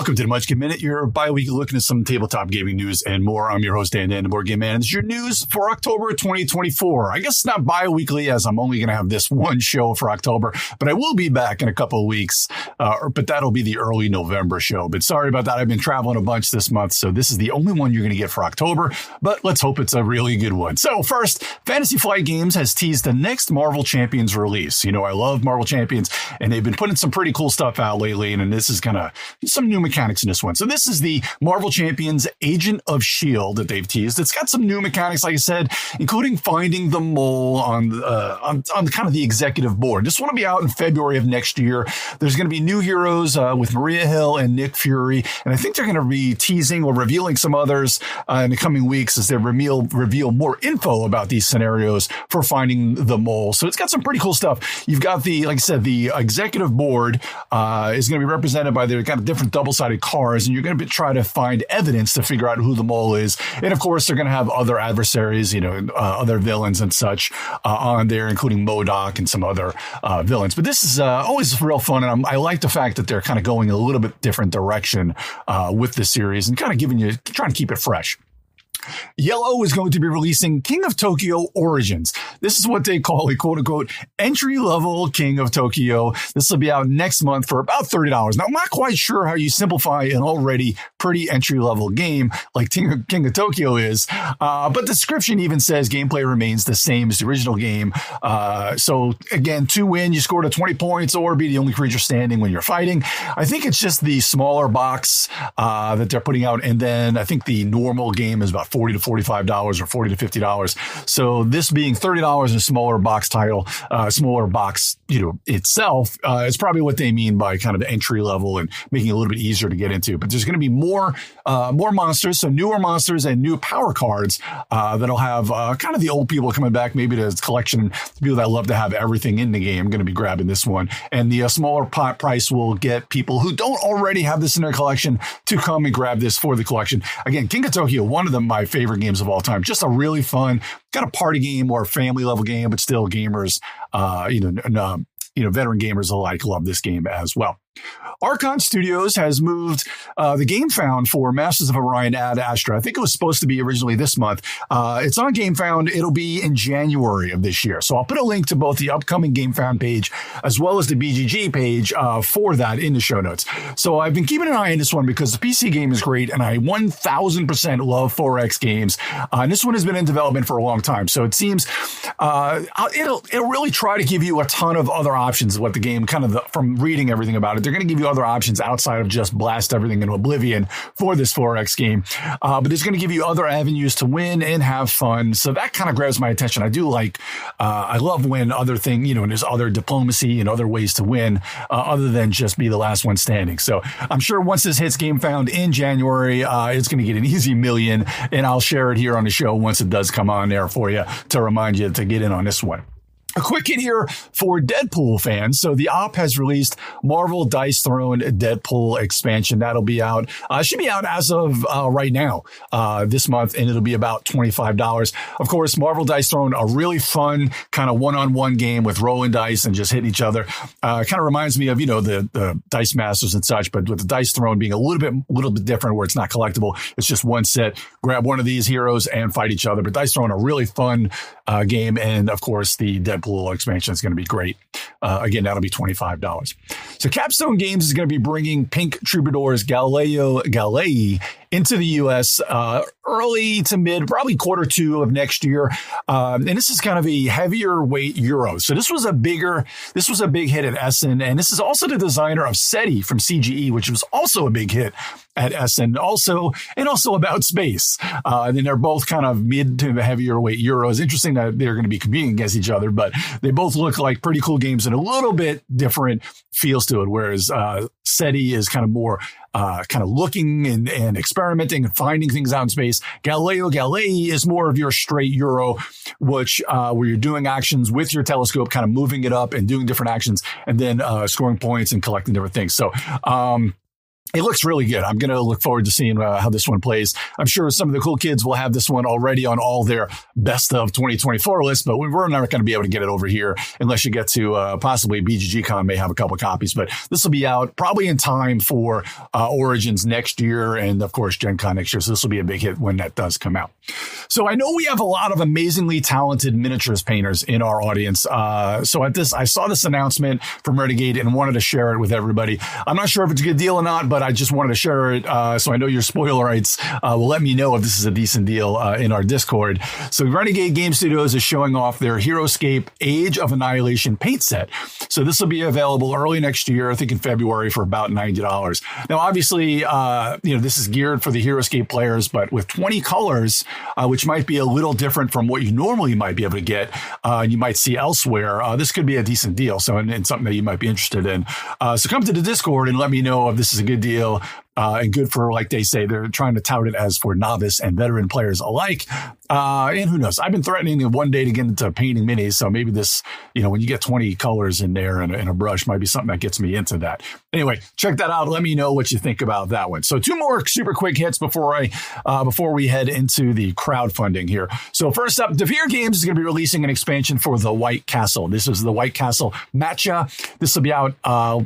Welcome to the Munchkin Minute, your bi-weekly look into some tabletop gaming news and more. I'm your host, Dan, the Board Game Man. This is your news for October 2024. I guess it's not bi-weekly, as I'm only going to have this one show for October, but I will be back in a couple of weeks, but that'll be the early November show. But sorry about that. I've been traveling a bunch this month, so this is the only one you're going to get for October, but let's hope it's a really good one. So first, Fantasy Flight Games has teased the next Marvel Champions release. You know, I love Marvel Champions, and they've been putting some pretty cool stuff out lately, and this is kind of some new mechanics in this one. So this is the Marvel Champions Agent of S.H.I.E.L.D. that they've teased. It's got some new mechanics, like I said, including finding the mole on kind of the executive board. This one will be out in February of next year. There's going to be new heroes with Maria Hill and Nick Fury, and I think they're going to be teasing or revealing some others in the coming weeks as they reveal more info about these scenarios for finding the mole. So it's got some pretty cool stuff. You've got like I said, the executive board is going to be represented by their kind of different double-sided cards, and you're going to try to find evidence to figure out who the mole is. And of course, they're going to have other adversaries, other villains and such on there, including MODOK and some other villains. But this is always real fun, and I like the fact that they're kind of going a little bit different direction with the series and kind of trying to keep it fresh. Iello is going to be releasing King of Tokyo Origins. This is what they call a quote-unquote entry-level King of Tokyo. This will be out next month for about $30. Now, I'm not quite sure how you simplify an already pretty entry-level game like King of Tokyo is, but the description even says gameplay remains the same as the original game. So, again, to win, you score to 20 points or be the only creature standing when you're fighting. I think it's just the smaller box that they're putting out, and then I think the normal game is about $40 to $45 or $40 to $50. So this being $30 in a smaller box title, smaller box, itself, is probably what they mean by kind of the entry level and making it a little bit easier to get into. But there's going to be more monsters, so newer monsters and new power cards that'll have kind of the old people coming back, maybe the collection, people that love to have everything in the game. I'm going to be grabbing this one. And the smaller pot price will get people who don't already have this in their collection to come and grab this for the collection. Again, King of Tokyo, one of my favorite games of all time. Just a really fun kind of party game or family level game, but still gamers, veteran gamers alike love this game as well. Archon Studios has moved the Gamefound for Masters of Orion at Astra. I think it was supposed to be originally this month. It's on Gamefound. It'll be in January of this year. So I'll put a link to both the upcoming Gamefound page as well as the BGG page for that in the show notes. So I've been keeping an eye on this one because the PC game is great, and I 1000% love 4X games. And this one has been in development for a long time. So it seems it'll really try to give you a ton of other options. What the game from reading everything about it, they're going to give you other options outside of just blast everything into oblivion for this 4X game. But it's going to give you other avenues to win and have fun. So that kind of grabs my attention. I do I love when other thing, and there's other diplomacy and other ways to win other than just be the last one standing. So I'm sure once this hits Gamefound in January, it's going to get an easy million, and I'll share it here on the show once it does come on there for you to remind you to get in on this one. A quick hit here for Deadpool fans. So the op has released Marvel Dice Throne Deadpool Expansion. That'll be out. Should be out as of right now this month, and it'll be about $25. Of course, Marvel Dice Throne, a really fun kind of one-on-one game with rolling dice and just hitting each other. Kind of reminds me of the Dice Masters and such, but with the Dice Throne being a little bit different, where it's not collectible. It's just one set. Grab one of these heroes and fight each other. But Dice Throne, a really fun game, and of course the Deadpool expansion is going to be great. Again, that'll be $25. So Capstone Games is going to be bringing Pink Troubadour's Galilei into the U.S. Early to mid, probably quarter two of next year. And this is kind of a heavier weight Euro. So this was a big hit at Essen. And this is also the designer of S.H.I.E.L.D. from CGE, which was also a big hit at Essen. Also about space. And they're both kind of mid to heavier weight Euros. Interesting that they're going to be competing against each other, but they both look like pretty cool games and a little bit different feels to it. Whereas S.H.I.E.L.D. is kind of more kind of looking and experimenting and finding things out in space. Galilei is more of your straight Euro, which where you're doing actions with your telescope, kind of moving it up and doing different actions, and then scoring points and collecting different things. So It looks really good. I'm going to look forward to seeing how this one plays. I'm sure some of the cool kids will have this one already on all their best of 2024 lists, but we're not going to be able to get it over here unless you get to possibly BGG Con may have a couple copies. But this will be out probably in time for Origins next year and, of course, Gen Con next year. So this will be a big hit when that does come out. So I know we have a lot of amazingly talented miniatures painters in our audience. So at this, I saw this announcement from Renegade and wanted to share it with everybody. I'm not sure if it's a good deal or not, but I just wanted to share it. So I know your spoiler rights will let me know if this is a decent deal in our Discord. So Renegade Game Studios is showing off their Heroscape Age of Annihilation Paint Set. So this will be available early next year, I think in February, for about $90. Now, obviously, this is geared for the Heroscape players, but with 20 colors, which might be a little different from what you normally might be able to get, you might see elsewhere. This could be a decent deal. So, and something that you might be interested in. So come to the Discord and let me know if this is a good deal. And good for, like they say, they're trying to tout it as for novice and veteran players alike. And who knows? I've been threatening one day to get into painting minis. So maybe this, when you get 20 colors in there and a brush might be something that gets me into that. Anyway, check that out. Let me know what you think about that one. So 2 more super quick hits before we head into the crowdfunding here. So first up, Devir Games is going to be releasing an expansion for the White Castle. This is the White Castle Matcha. This will be out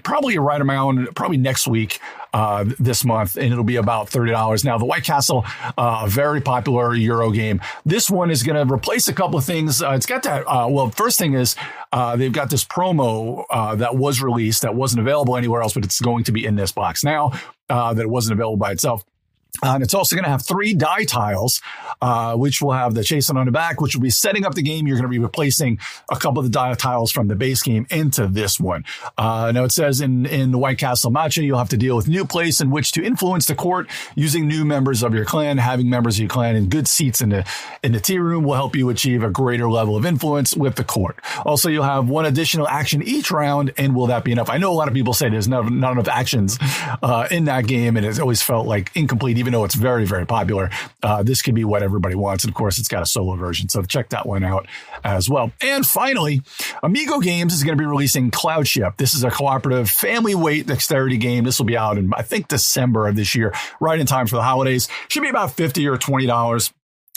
probably right around next week. This month, and it'll be about $30. Now, the White Castle, a very popular Euro game. This one is going to replace a couple of things. It's got that. First thing is they've got this promo that was released that wasn't available anywhere else, but it's going to be in this box now that it wasn't available by itself. And it's also going to have 3 die tiles, which will have the chasing on the back, which will be setting up the game. You're going to be replacing a couple of the die tiles from the base game into this one. Now it says in the White Castle Matcha, you'll have to deal with new place in which to influence the court using new members of your clan. Having members of your clan in good seats in the tea room will help you achieve a greater level of influence with the court. Also, you'll have 1 additional action each round. And will that be enough? I know a lot of people say there's not enough actions in that game, and it's always felt like incomplete, even though it's very, very popular. This could be what everybody wants. And of course, it's got a solo version. So check that one out as well. And finally, Amigo Games is going to be releasing Cloudship. This is a cooperative family weight dexterity game. This will be out in, I think, December of this year, right in time for the holidays. Should be about $50 or $20.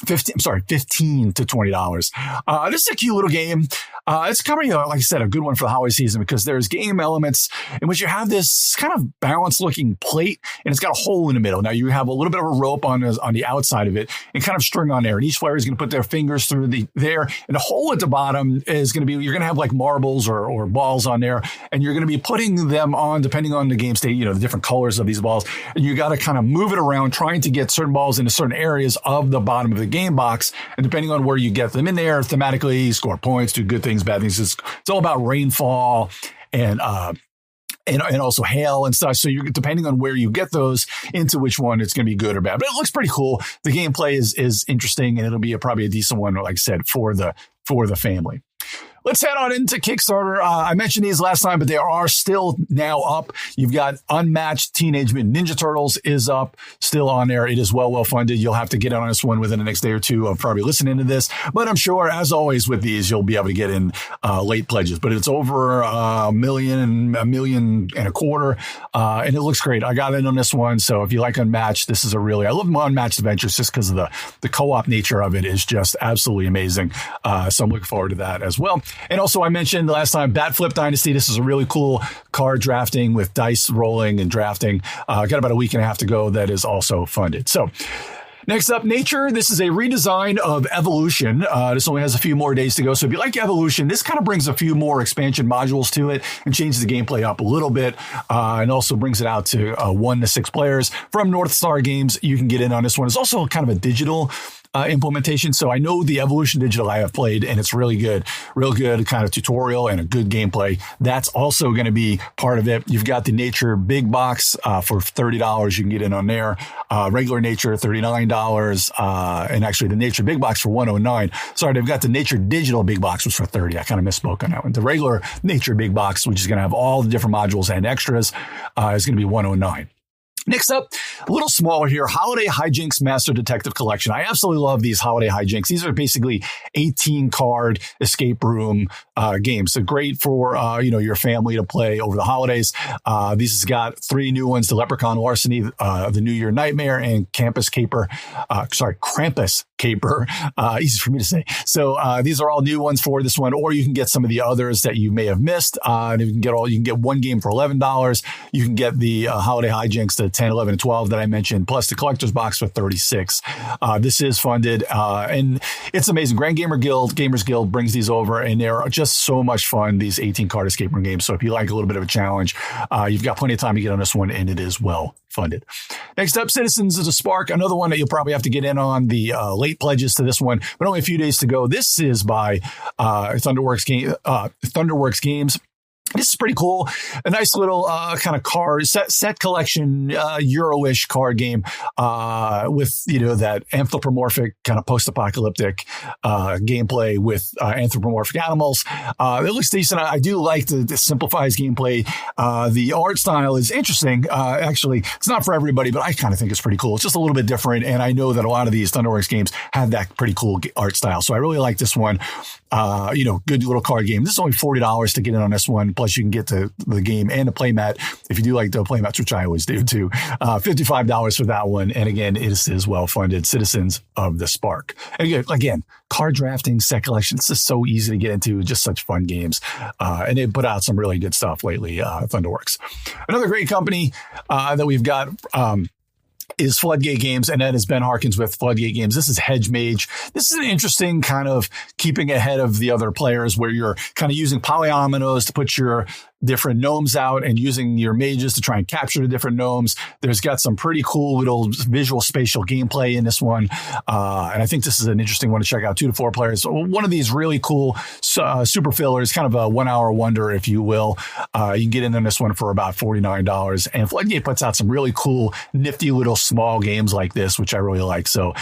$15 to $20. This is a cute little game. It's kind of, like I said, a good one for the holiday season because there's game elements in which you have this kind of balanced looking plate and it's got a hole in the middle. Now you have a little bit of a rope on the outside of it and kind of string on there. And each player is going to put their fingers through there. And the hole at the bottom is going to be, you're going to have like marbles or balls on there. And you're going to be putting them on, depending on the game state, the different colors of these balls. And you got to kind of move it around, trying to get certain balls into certain areas of the bottom of the game box. And depending on where you get them in there, thematically, you score points, do good things, bad things. It's all about rainfall and also hail and stuff. So you're depending on where you get those into which one it's going to be good or bad. But it looks pretty cool. The gameplay is interesting, and it'll be probably a decent one, like I said, for the family. Let's head on into Kickstarter. I mentioned these last time, but they are still now up. You've got Unmatched Teenage Mutant Ninja Turtles is up, still on there. It is well funded. You'll have to get on this one within the next day or two of probably listening to this. But I'm sure, as always with these, you'll be able to get in late pledges. But it's over $1 million and a quarter. And it looks great. I got in on this one. So if you like Unmatched, this is I love Unmatched Adventures just because of the co-op nature of it is just absolutely amazing. So I'm looking forward to that as well. And also, I mentioned last time, Bat Flip Dynasty. This is a really cool card drafting with dice rolling and drafting. Got about a week and a half to go. That is also funded. So next up, Nature. This is a redesign of Evolution. This only has a few more days to go. So if you like Evolution, this kind of brings a few more expansion modules to it and changes the gameplay up a little bit. And also brings it out to 1 to 6 players. From North Star Games, you can get in on this one. It's also kind of a digital implementation. So I know the Evolution Digital I have played, and it's really good, real good kind of tutorial and a good gameplay. That's also going to be part of it. You've got the Nature Big Box for $30. You can get in on there. Regular Nature, $39. And actually the Nature Big Box for $109. Sorry, they've got the Nature Digital Big Box, which was for $30. I kind of misspoke on that one. The regular Nature Big Box, which is going to have all the different modules and extras, is going to be $109. Next up, a little smaller here, Holiday Hijinks Master Detective Collection. I absolutely love these Holiday Hijinks. These are basically 18-card escape room games. So great for, your family to play over the holidays. These has got 3 new ones, the Leprechaun Larceny, the New Year Nightmare, and Krampus Caper. Easy for me to say. So these are all new ones for this one, or you can get some of the others that you may have missed. You can get one game for $11. You can get the Holiday Hijinks, the 10, 11, and 12 that I mentioned, plus the collector's box for $36. This is funded, and it's amazing. Grand Gamers Guild brings these over, and they're just so much fun, these 18-card escape room games. So if you like a little bit of a challenge, you've got plenty of time to get on this one, and it is well funded. Next up, Citizens of the Spark, another one that you'll probably have to get in on the late pledges to this one, but only a few days to go. This is by Thunderworks Games. This is pretty cool. A nice little kind of card set collection, Euro-ish card game with, that anthropomorphic kind of post-apocalyptic gameplay with anthropomorphic animals. It looks decent. I do like the simplifies gameplay. The art style is interesting. Actually, it's not for everybody, but I kind of think it's pretty cool. It's just a little bit different. And I know that a lot of these Thunderworks games have that pretty cool art style. So I really like this one. Good little card game. This is only $40 to get in on this one. Plus you can get the game and the playmat if you do like the playmats, which I always do too. $55 for that one. And again, it is well funded. Citizens of the Spark. And again, card drafting, set collection. It's just so easy to get into. Just such fun games. And they put out some really good stuff lately. Thunderworks. Another great company that we've got is Floodgate Games, and that is Ben Harkins with Floodgate Games. This is Hedge Mage. This is an interesting kind of keeping ahead of the other players where you're kind of using polyominoes to put your different gnomes out and using your mages to try and capture the different gnomes. There's got some pretty cool little visual spatial gameplay in this one. And I think this is an interesting one to check out. 2 to 4 players. So one of these really cool super fillers, kind of a 1 hour wonder, if you will. You can get in on this one for about $49. And Floodgate puts out some really cool, nifty little small games like this, which I really like. So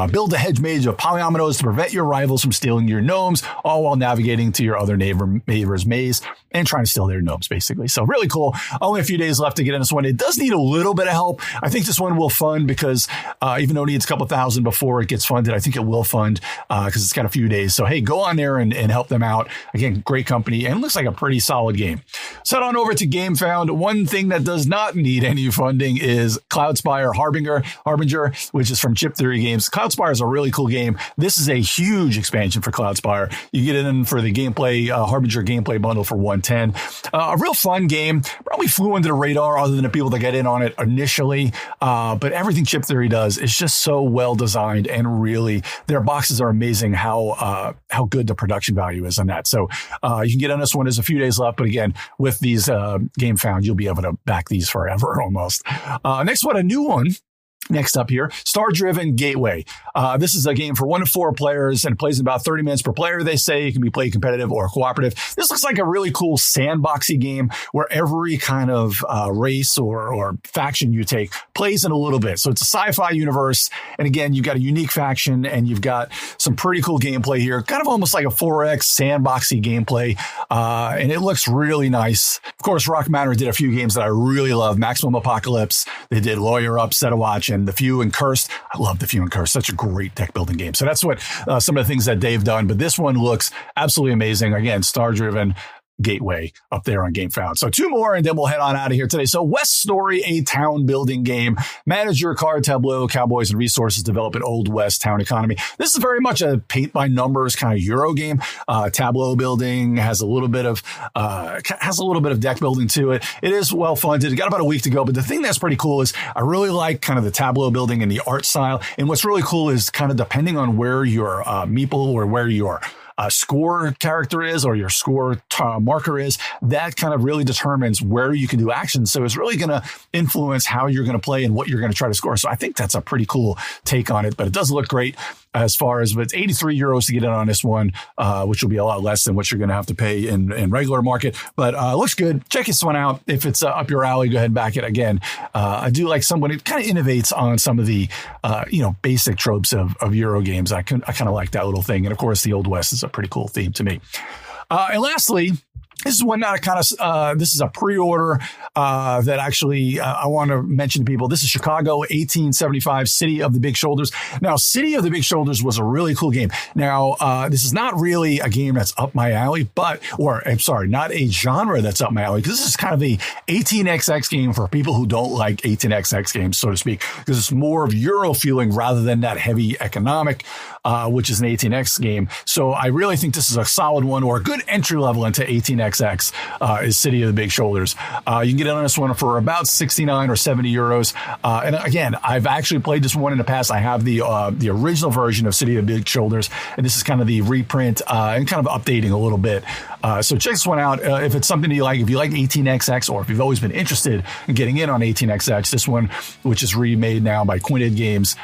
build a hedge mage of polyominoes to prevent your rivals from stealing your gnomes, all while navigating to your other neighbor's maze and trying to steal their gnomes, basically. So really cool. Only a few days left to get in this one. It does need a little bit of help. I think this one will fund because even though it needs a couple thousand before it gets funded, I think it will fund because it's got a few days. So, hey, go on there and help them out. Again, great company, and looks like a pretty solid game. So head on over to Gamefound. One thing that does not need any funding is Cloudspire Harbinger, which is from Chip Theory Games. Cloudspire is a really cool game. This is a huge expansion for Cloudspire. You get it in for the gameplay, Harbinger gameplay bundle for $110. A real fun game. Probably flew under the radar other than the people that get in on it initially. But everything Chip Theory does is just so well designed, and really their boxes are amazing how good the production value is on that. So you can get on this one. There's a few days left, but again, with these Gamefound, you'll be able to back these forever almost. Next one, a new one. Next up here, Star Driven Gateway. This is a game for 1 to 4 players and it plays in about 30 minutes per player. They say it can be played competitive or cooperative. This looks like a really cool sandboxy game where every kind of race or faction you take plays in a little bit. So it's a sci-fi universe. And again, you've got a unique faction and you've got some pretty cool gameplay here. Kind of almost like a 4X sandboxy gameplay. And it looks really nice. Of course, Rock Manor did a few games that I really love. Maximum Apocalypse. They did Lawyer Up, Set a Watch, and The Few and Cursed. I love The Few and Cursed. Such a great deck building game. So that's what some of the things that they've done. But this one looks absolutely amazing. Again, Star Driven Gateway up there on Gamefound. So 2 more and then we'll head on out of here today. So West Story, a town building game. Manage your card tableau, cowboys and resources, develop an Old West town economy. This is very much a paint by numbers kind of Euro game. Tableau building has a little bit of deck building to it. It is well funded. It got about a week to go, but the thing that's pretty cool is I really like kind of the tableau building and the art style. And what's really cool is kind of depending on where your meeple or where your score character is or your score marker is, that kind of really determines where you can do actions. So it's really going to influence how you're going to play and what you're going to try to score. So I think that's a pretty cool take on it, but it does look great as far as, but it's 83 euros to get in on this one, which will be a lot less than what you're going to have to pay in regular market, but looks good. Check this one out. If it's up your alley, go ahead and back it again. I do like someone who kind of innovates on some of the, basic tropes of Euro games. I kind of like that little thing. And of course, the Old West is a pretty cool theme to me. And lastly, This is one that this is a pre-order that actually I want to mention to people. This is Chicago 1875, City of the Big Shoulders. Now, City of the Big Shoulders was a really cool game. Now, this is not really a game that's up my alley, not a genre that's up my alley, because this is kind of a 18xx game for people who don't like 18xx games, so to speak, because it's more of Euro feeling rather than that heavy economic, which is an 18x game. So I really think this is a solid one, or a good entry level into 18xx is City of the Big Shoulders. You can get on this one for about 69 or 70 euros. And again, I've actually played this one in the past. I have the original version of City of the Big Shoulders, and this is kind of the reprint and kind of updating a little bit. So check this one out if it's something you like. If you like 18xx, or if you've always been interested in getting in on 18xx, this one, which is remade now by Quinted Games,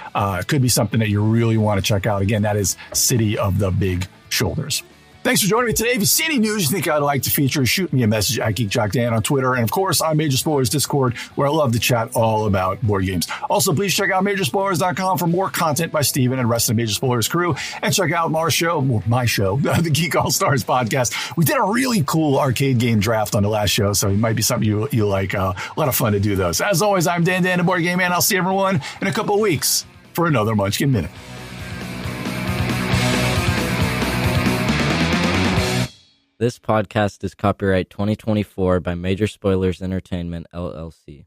could be something that you really want to check out. Again, that is City of the Big Shoulders. Thanks for joining me today. If you see any news you think I'd like to feature, shoot me a message at GeekJockDan on Twitter. And of course, on Major Spoilers Discord, where I love to chat all about board games. Also, please check out MajorSpoilers.com for more content by Steven and the rest of the Major Spoilers crew. And check out my show, the Geek All Stars podcast. We did a really cool arcade game draft on the last show, so it might be something you like. A lot of fun to do those. As always, I'm Dan, the Board Game Man. I'll see everyone in a couple of weeks for another Munchkin Minute. This podcast is copyright 2024 by Major Spoilers Entertainment, LLC.